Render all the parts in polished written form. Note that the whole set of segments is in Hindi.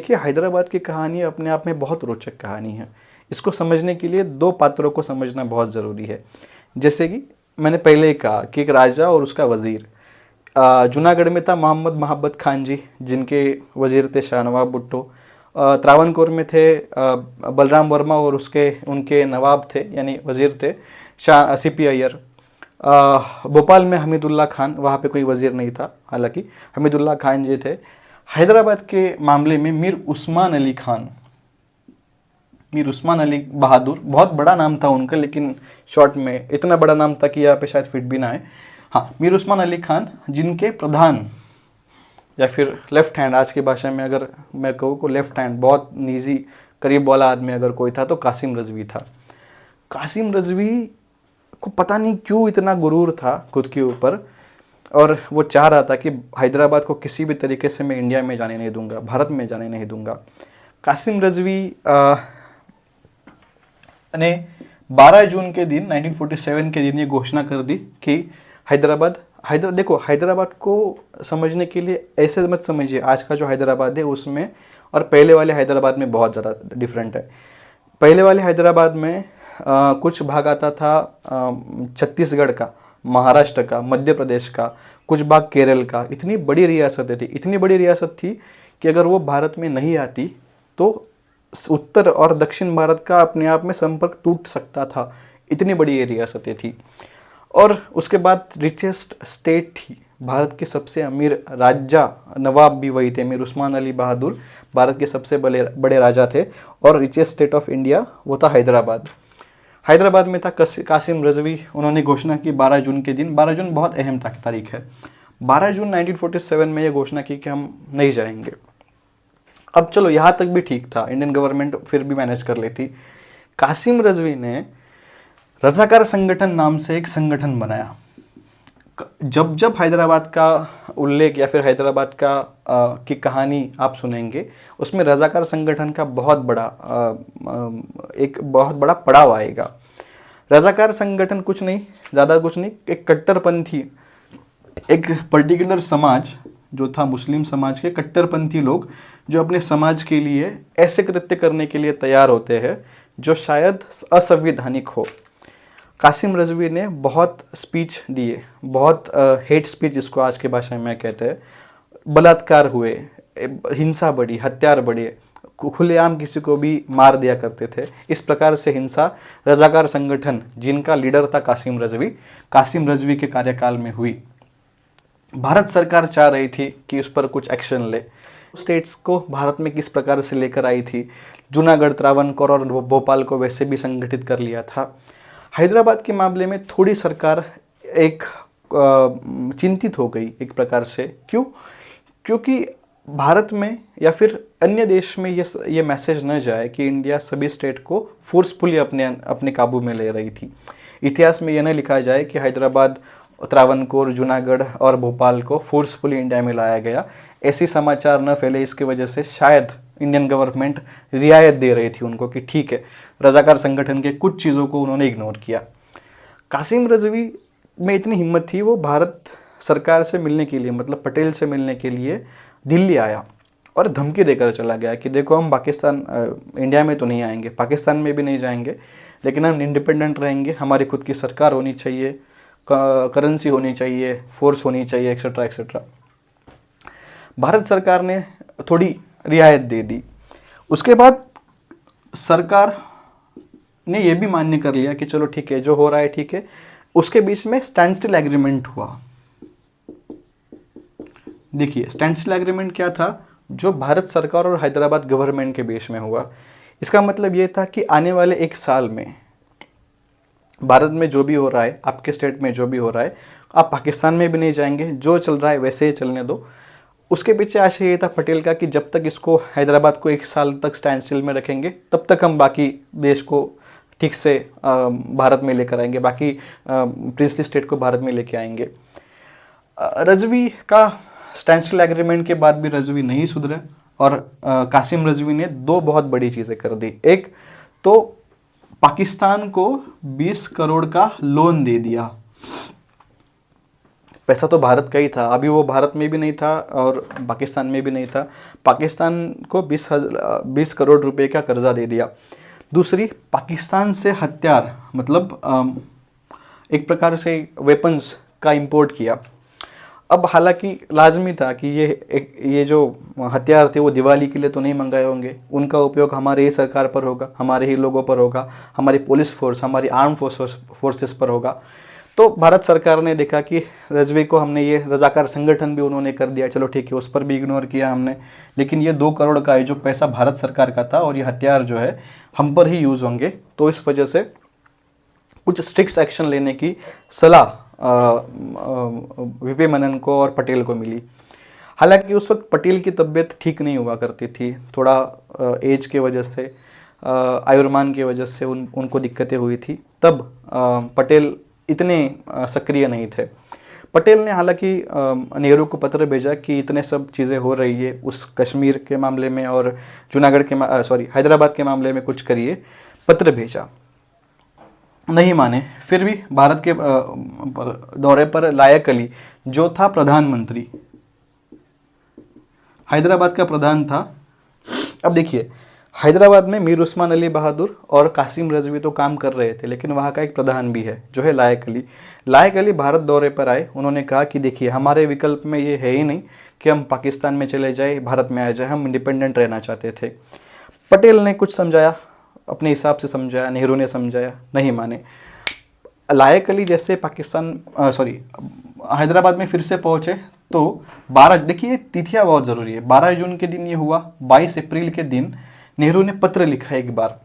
देखिए, हैदराबाद की कहानी अपने आप में बहुत रोचक कहानी है। इसको समझने के लिए दो पात्रों को समझना बहुत ज़रूरी है। जैसे कि मैंने पहले ही कहा कि एक राजा और उसका वज़ीर। जूनागढ़ में था मोहम्मद महाबत खान जी, जिनके वज़ीर थे शाहनवाब भुट्टो। त्रावणकोर में थे बलराम वर्मा और उसके उनके नवाब थे, यानी वज़ीर थे शाह सीपी अय्यर। भोपाल में हमीदुल्ला खान, वहाँ पे कोई वज़ीर नहीं था, हालांकि हमीदुल्ला खान जी थे। हैदराबाद के मामले में मीर उस्मान अली खान, मीर उस्मान अली बहादुर, बहुत बड़ा नाम था उनका, लेकिन शॉर्ट में इतना बड़ा नाम था कि यहाँ पे शायद फिट भी ना आए। हाँ, मीर उस्मान अली खान, जिनके प्रधान या फिर लेफ्ट हैंड, आज की भाषा में अगर मैं कहूँ को लेफ्ट हैंड, बहुत निजी करीब वाला आदमी अगर कोई था तो कासिम रजवी था। कासिम रजवी को पता नहीं क्यों इतना गुरूर था खुद के ऊपर, और वो चाह रहा था कि हैदराबाद को किसी भी तरीके से मैं इंडिया में जाने नहीं दूंगा, भारत में जाने नहीं दूंगा। कासिम रजवी ने 12 जून के दिन 1947 के दिन ये घोषणा कर दी कि देखो, हैदराबाद को समझने के लिए ऐसे मत समझिए आज का जो हैदराबाद है उसमें और पहले वाले हैदराबाद में बहुत ज़्यादा डिफरेंट है। पहले वाले हैदराबाद में कुछ भाग आता था छत्तीसगढ़ का, महाराष्ट्र का, मध्य प्रदेश का, कुछ भाग केरल का। इतनी बड़ी रियासतें थी, इतनी बड़ी रियासत थी कि अगर वो भारत में नहीं आती तो उत्तर और दक्षिण भारत का अपने आप में संपर्क टूट सकता था। इतनी बड़ी ये रियासतें थी। और उसके बाद रिचेस्ट स्टेट थी, भारत के सबसे अमीर राजा नवाब भी वही थे, मीर उस्मान अली बहादुर भारत के सबसे बड़े राजा थे। और रिचेस्ट स्टेट ऑफ इंडिया वो था हैदराबाद। हैदराबाद में था कासिम रजवी। उन्होंने घोषणा की 12 जून के दिन, 12 जून बहुत अहम तारीख है, 12 जून 1947 में ये घोषणा की कि हम नहीं जाएंगे। अब चलो यहाँ तक भी ठीक था, इंडियन गवर्नमेंट फिर भी मैनेज कर लेती। कासिम रजवी ने रजाकार संगठन नाम से एक संगठन बनाया। जब जब हैदराबाद का उल्लेख या फिर हैदराबाद का की कहानी आप सुनेंगे, उसमें रजाकार संगठन का एक बहुत बड़ा पड़ाव आएगा। रजाकार संगठन कुछ नहीं, ज़्यादा कुछ नहीं, एक कट्टरपंथी, एक पर्टिकुलर समाज जो था मुस्लिम समाज के कट्टरपंथी लोग, जो अपने समाज के लिए ऐसे कृत्य करने के लिए तैयार होते हैं जो शायद असंवैधानिक हो। कासिम रजवी ने बहुत स्पीच दिए, बहुत हेट स्पीच जिसको आज की भाषा में कहते हैं, बलात्कार हुए, हिंसा बढ़ी, हत्यार बढ़े, खुलेआम किसी को भी मार दिया करते थे। इस प्रकार से हिंसा रजाकार संगठन, जिनका लीडर था कासिम रजवी के कार्यकाल में हुई। भारत सरकार चाह रही थी कि उस पर कुछ एक्शन ले। स्टेट्स को भारत में किस प्रकार से लेकर आई थी, जूनागढ़, त्रावणकोर और भोपाल को वैसे भी संगठित कर लिया था। हैदराबाद के मामले में थोड़ी सरकार एक चिंतित हो गई एक प्रकार से। क्यों? क्योंकि भारत में या फिर अन्य देश में ये मैसेज न जाए कि इंडिया सभी स्टेट को फोर्सफुली अपने काबू में ले रही थी। इतिहास में यह न लिखा जाए कि हैदराबाद, त्रावणकोर, जूनागढ़ और भोपाल को फोर्सफुली इंडिया में लाया गया। ऐसी समाचार न फैले, इसकी वजह से शायद इंडियन गवर्नमेंट रियायत दे रही थी उनको कि ठीक है, रजाकार संगठन के कुछ चीज़ों को उन्होंने इग्नोर किया। कासिम रजवी में इतनी हिम्मत थी, वो भारत सरकार से मिलने के लिए, मतलब पटेल से मिलने के लिए दिल्ली आया और धमकी देकर चला गया कि देखो, हम इंडिया में तो नहीं आएंगे, पाकिस्तान में भी नहीं जाएंगे, लेकिन हम इंडिपेंडेंट रहेंगे, हमारी खुद की सरकार होनी चाहिए, करेंसी होनी चाहिए, फोर्स होनी चाहिए, एक्सेट्रा एक्सेट्रा। भारत सरकार ने थोड़ी रियायत दे दी। उसके बाद सरकार ने यह भी मान्य कर लिया कि चलो ठीक है, जो हो रहा है ठीक है। उसके बीच में स्टैंड स्टिल एग्रीमेंट हुआ। देखिए, स्टैंड स्टिल एग्रीमेंट क्या था? जो भारत सरकार और हैदराबाद गवर्नमेंट के बीच में हुआ। इसका मतलब ये था कि आने वाले 1 साल में भारत में जो भी हो रहा है, आपके स्टेट में जो भी हो रहा है, आप पाकिस्तान में भी नहीं जाएंगे, जो चल रहा है वैसे ही चलने दो। उसके पीछे आशय ये था पटेल का कि जब तक इसको, हैदराबाद को 1 साल तक स्टैंड स्टिल में रखेंगे, तब तक हम बाकी देश को ठीक से भारत में लेकर आएंगे, बाकी प्रिंसली स्टेट को भारत में लेके आएंगे। रजवी का स्टैंड स्टिल एग्रीमेंट के बाद भी रजवी नहीं सुधरे और कासिम रजवी ने 2 बहुत बड़ी चीज़ें कर दी। एक तो पाकिस्तान को 20 करोड़ का लोन दे दिया। पैसा तो भारत का ही था, अभी वो भारत में भी नहीं था और पाकिस्तान में भी नहीं था। पाकिस्तान को 20 करोड़ रुपए का कर्जा दे दिया। दूसरी, पाकिस्तान से हथियार मतलब एक प्रकार से वेपन्स का इंपोर्ट किया। अब हालांकि लाजमी था कि ये जो हथियार थे वो दिवाली के लिए तो नहीं मंगाए होंगे, उनका उपयोग हमारे ही सरकार पर होगा, हमारे ही लोगों पर होगा, हमारी पुलिस फोर्स, हमारी आर्म फोर्सेस पर होगा। तो भारत सरकार ने देखा कि रजवी को हमने ये रजाकार संगठन भी उन्होंने कर दिया, चलो ठीक है, उस पर भी इग्नोर किया हमने, लेकिन ये 2 करोड़ का है जो पैसा भारत सरकार का था और ये हथियार जो है हम पर ही यूज़ होंगे। तो इस वजह से कुछ स्ट्रिक्ट एक्शन लेने की सलाह वीपी मेनन को और पटेल को मिली। हालांकि उस वक्त पटेल की तबीयत ठीक नहीं हुआ करती थी, थोड़ा एज के वजह से, आयुर्मान की वजह से उनको दिक्कतें हुई थी। तब पटेल इतने सक्रिय नहीं थे। पटेल ने हालांकि नेहरू को पत्र भेजा कि इतने सब चीज़ें हो रही है उस कश्मीर के मामले में और जूनागढ़ के हैदराबाद के मामले में कुछ करिए, पत्र भेजा, नहीं माने। फिर भी भारत के दौरे पर लायक अली जो था प्रधानमंत्री, हैदराबाद का प्रधान था। अब देखिए, हैदराबाद में मीर उस्मान अली बहादुर और कासिम रजवी तो काम कर रहे थे, लेकिन वहाँ का एक प्रधान भी है जो है लायक अली। लायक अली भारत दौरे पर आए, उन्होंने कहा कि देखिए हमारे विकल्प में ये है ही नहीं कि हम पाकिस्तान में चले जाए, भारत में आ जाए, हम इंडिपेंडेंट रहना चाहते थे। पटेल ने कुछ समझाया, अपने हिसाब से समझाया, नेहरू ने समझाया, नहीं माने। लायक अली जैसे हैदराबाद में फिर से पहुंचे तो 12, देखिए तिथियां बहुत ज़रूरी है, 12 जून के दिन ये हुआ, 22 अप्रैल के दिन नेहरू ने पत्र लिखा एक बार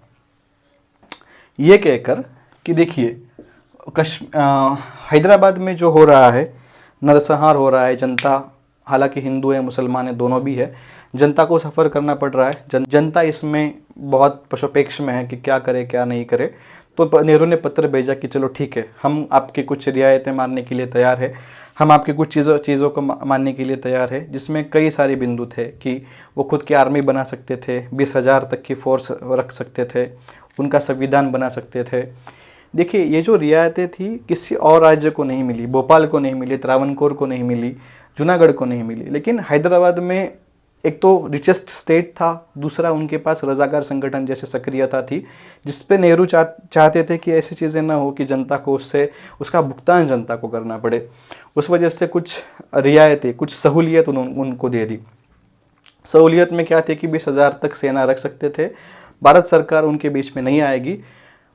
ये कहकर कि देखिए हैदराबाद में जो हो रहा है, नरसंहार हो रहा है, जनता, हालांकि हिंदू है मुसलमान है दोनों भी है, जनता को सफ़र करना पड़ रहा है, जनता इसमें बहुत पशुपेक्ष में है कि क्या करे क्या नहीं करे। तो नेहरू ने पत्र भेजा कि चलो ठीक है, हम आपकी कुछ रियायतें मानने के लिए तैयार है, हम आपकी कुछ चीज़ों को मानने के लिए तैयार है, जिसमें कई सारे बिंदु थे कि वो खुद की आर्मी बना सकते थे, 20,000 तक की फोर्स रख सकते थे, उनका संविधान बना सकते थे। देखिए ये जो रियायतें थी किसी और राज्य को नहीं मिली, भोपाल को नहीं मिली, त्रावणकोर को नहीं मिली, जूनागढ़ को नहीं मिली, लेकिन हैदराबाद में एक तो रिचेस्ट स्टेट था, दूसरा उनके पास रजाकार संगठन जैसे सक्रियता थी, जिस पे नेहरू चाहते थे कि ऐसी चीज़ें ना हो कि जनता को उसका भुगतान जनता को करना पड़े। उस वजह से कुछ रियायतें, कुछ सहूलियत उनको दे दी। सहूलियत में क्या थी कि 20,000 तक सेना रख सकते थे, भारत सरकार उनके बीच में नहीं आएगी,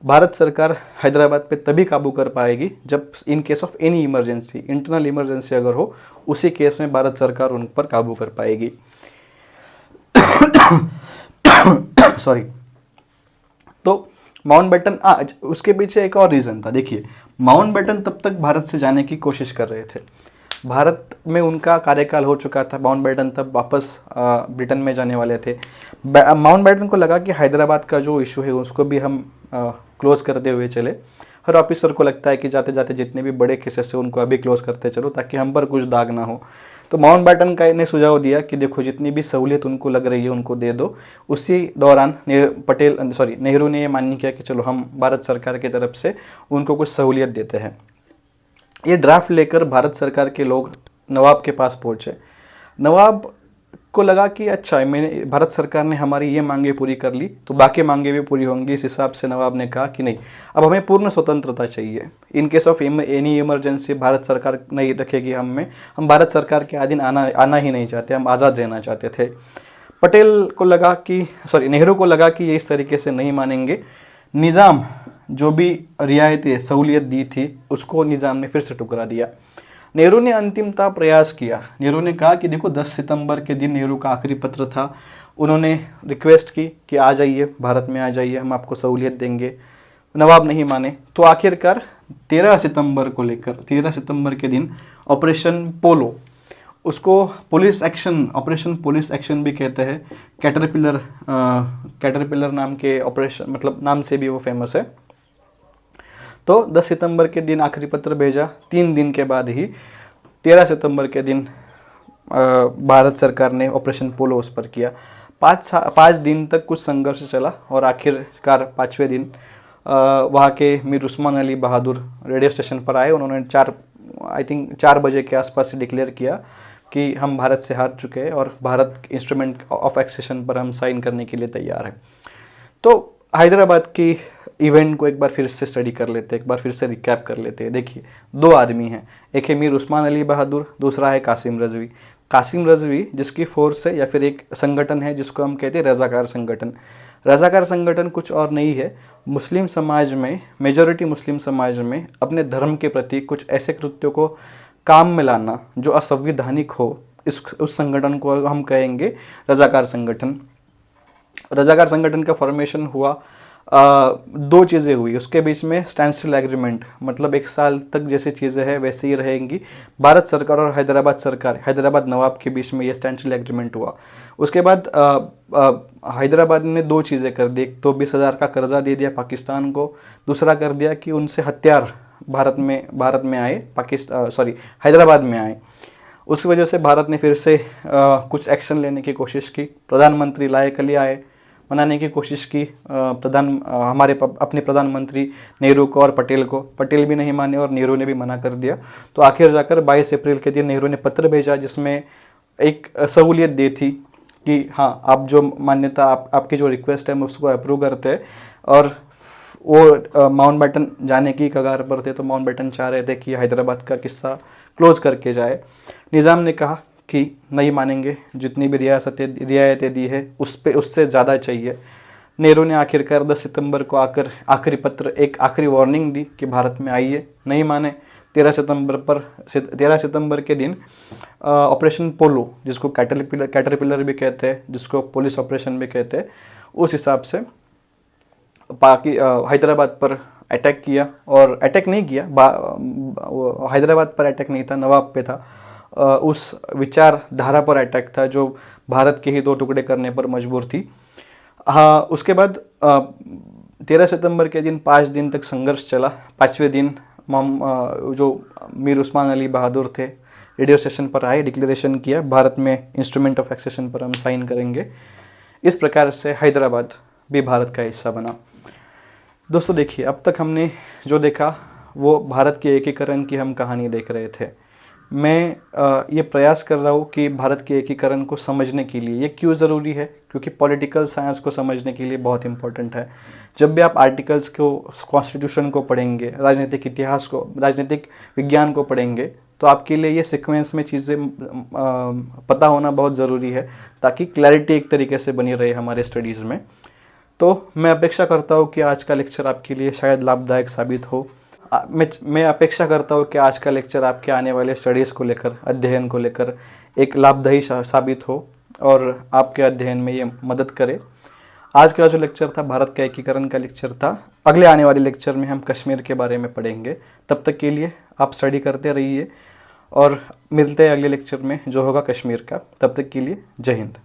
भारत सरकार हैदराबाद पे तभी काबू कर पाएगी जब in case of any emergency, internal emergency अगर हो, उसी केस में भारत सरकार उन पर काबू कर पाएगी। सॉरी। तो माउंटबेटन, उसके पीछे एक और रीज़न था। देखिए माउंटबेटन तब तक भारत से जाने की कोशिश कर रहे थे, भारत में उनका कार्यकाल हो चुका था, माउंटबेटन तब वापस ब्रिटेन में जाने वाले थे। माउंटबेटन को लगा कि हैदराबाद का जो इशू है उसको भी हम क्लोज करते हुए चले। हर ऑफिसर को लगता है कि जाते जाते जितने भी बड़े केसेस है उनको अभी क्लोज करते चलो ताकि हम पर कुछ दाग ना हो। तो माउंटबेटन का ने सुझाव दिया कि देखो जितनी भी सहूलियत उनको लग रही है उनको दे दो। उसी दौरान नेहरू ने ये मान्य किया कि चलो हम भारत सरकार की तरफ से उनको कुछ सहूलियत देते हैं। ये ड्राफ्ट लेकर भारत सरकार के लोग नवाब के पास पहुँचे। नवाब को लगा कि अच्छा मैंने, भारत सरकार ने हमारी ये मांगे पूरी कर ली तो बाकी मांगे भी पूरी होंगी। इस हिसाब से नवाब ने कहा कि नहीं, अब हमें पूर्ण स्वतंत्रता चाहिए, in case of any emergency Bharat सरकार नहीं रखेगी हम भारत सरकार के अधीन आना ही नहीं चाहते, हम आज़ाद रहना चाहते थे। नेहरू को लगा कि ये इस तरीके से नहीं मानेंगे। निज़ाम जो भी रियायतें सहूलियत दी थी उसको निज़ाम ने फिर से ठुकरा दिया। नेहरू ने अंतिमता प्रयास किया। नेहरू ने कहा कि देखो 10 सितंबर के दिन नेहरू का आखिरी पत्र था, उन्होंने रिक्वेस्ट की कि आ जाइए, भारत में आ जाइए, हम आपको सहूलियत देंगे। नवाब नहीं माने तो आखिरकार 13 सितंबर के दिन ऑपरेशन पोलो, उसको ऑपरेशन पुलिस एक्शन भी कहते हैं, कैटरपिलर नाम के ऑपरेशन, मतलब नाम से भी वो फेमस है। तो 10 सितंबर के दिन आखिरी पत्र भेजा। 3 दिन के बाद ही 13 सितंबर के दिन भारत सरकार ने ऑपरेशन पोलो उस पर किया। 5 दिन तक कुछ संघर्ष चला और आखिरकार 5वें दिन वहाँ के मीर उस्मान अली बहादुर रेडियो स्टेशन पर आए। उन्होंने 4 आई थिंक 4 बजे के आसपास से डिक्लेयर किया कि हम भारत से हार चुके हैं और भारत इंस्ट्रूमेंट ऑफ एक्सेशन पर हम साइन करने के लिए तैयार हैं। तो हैदराबाद की इवेंट को एक बार फिर से स्टडी कर लेते हैं, एक बार फिर से रिकैप कर लेते हैं। देखिए 2 आदमी हैं, एक है मीर उस्मान अली बहादुर, दूसरा है कासिम रजवी। कासिम रजवी जिसकी फोर्स है या फिर एक संगठन है जिसको हम कहते हैं रज़ाकार संगठन। रज़ाकार संगठन कुछ और नहीं है, मुस्लिम समाज में, मेजॉरिटी मुस्लिम समाज में अपने धर्म के प्रति कुछ ऐसे कृत्यों को काम में लाना जो असंवैधानिक हो, उस संगठन को हम कहेंगे रज़ाकार संगठन। रज़ाकार संगठन का फॉर्मेशन हुआ, 2 चीज़ें हुई उसके बीच में, स्टैंडस्टिल एग्रीमेंट, मतलब 1 साल तक जैसी चीज़ें हैं वैसे ही रहेंगी। भारत सरकार और हैदराबाद सरकार, हैदराबाद नवाब के बीच में ये स्टैंडस्टिल एग्रीमेंट हुआ। उसके बाद हैदराबाद ने 2 चीज़ें कर दी, एक तो 20,000 का कर्जा दे दिया पाकिस्तान को, दूसरा कर दिया कि उनसे हथियार भारत में आए, हैदराबाद में आए। उस वजह से भारत ने फिर से कुछ एक्शन लेने की कोशिश की। प्रधानमंत्री लायक अली आए, मनाने की कोशिश की अपने प्रधानमंत्री नेहरू को और पटेल को। पटेल भी नहीं माने और नेहरू ने भी मना कर दिया। तो आखिर जाकर 22 अप्रैल के दिन नेहरू ने पत्र भेजा जिसमें एक सहूलियत दी थी कि हाँ, आप जो मान्यता, आपकी जो रिक्वेस्ट है हम उसको अप्रूव करते हैं। और वो माउंटबेटन जाने की कगार पर थे, तो माउंटबेटन चाह रहे थे कि हैदराबाद का किस्सा क्लोज करके जाए। निज़ाम ने कहा कि नहीं मानेंगे, जितनी भी रियायतें दी है उससे ज़्यादा चाहिए। नेहरू ने आखिरकार 10 सितंबर को आकर आखिरी पत्र, एक आखिरी वार्निंग दी कि भारत में आइए, नहीं माने। 13 सितंबर के दिन ऑपरेशन पोलो, जिसको कैटरपिलर भी कहते हैं, जिसको पुलिस ऑपरेशन भी कहते हैं, उस हिसाब से हैदराबाद पर अटैक किया। और अटैक नहीं किया, हैदराबाद पर अटैक नहीं था, नवाब पे था। उस विचारधारा पर अटैक था जो भारत के ही 2 टुकड़े करने पर मजबूर थी। हाँ, उसके बाद 13 सितंबर के दिन 5 दिन तक संघर्ष चला। 5वें दिन जो मीर उस्मान अली बहादुर थे रेडियो स्टेशन पर आए, डिक्लेरेशन किया भारत में इंस्ट्रूमेंट ऑफ एक्सेशन पर हम साइन करेंगे। इस प्रकार से हैदराबाद भी भारत का हिस्सा बना। दोस्तों देखिए, अब तक हमने जो देखा वो भारत के एकीकरण की हम कहानी देख रहे थे। मैं ये प्रयास कर रहा हूँ कि भारत के एकीकरण को समझने के लिए ये क्यों ज़रूरी है, क्योंकि पॉलिटिकल साइंस को समझने के लिए बहुत इंपॉर्टेंट है। जब भी आप आर्टिकल्स को, कॉन्स्टिट्यूशन को पढ़ेंगे, राजनीतिक इतिहास को, राजनीतिक विज्ञान को पढ़ेंगे, तो आपके लिए ये सीक्वेंस में चीज़ें पता होना बहुत ज़रूरी है, ताकि क्लैरिटी एक तरीके से बनी रहे हमारे स्टडीज़ में। तो मैं अपेक्षा करता हूँ कि आज का लेक्चर आपके लिए शायद लाभदायक साबित हो। मैं अपेक्षा करता हूँ कि आज का लेक्चर आपके आने वाले स्टडीज़ को लेकर, अध्ययन को लेकर एक लाभदायी साबित हो और आपके अध्ययन में ये मदद करे। आज का जो लेक्चर था भारत का एकीकरण का लेक्चर था। अगले आने वाले लेक्चर में हम कश्मीर के बारे में पढ़ेंगे। तब तक के लिए आप स्टडी करते रहिए और मिलते हैं अगले लेक्चर में जो होगा कश्मीर का। तब तक के लिए जय हिंद।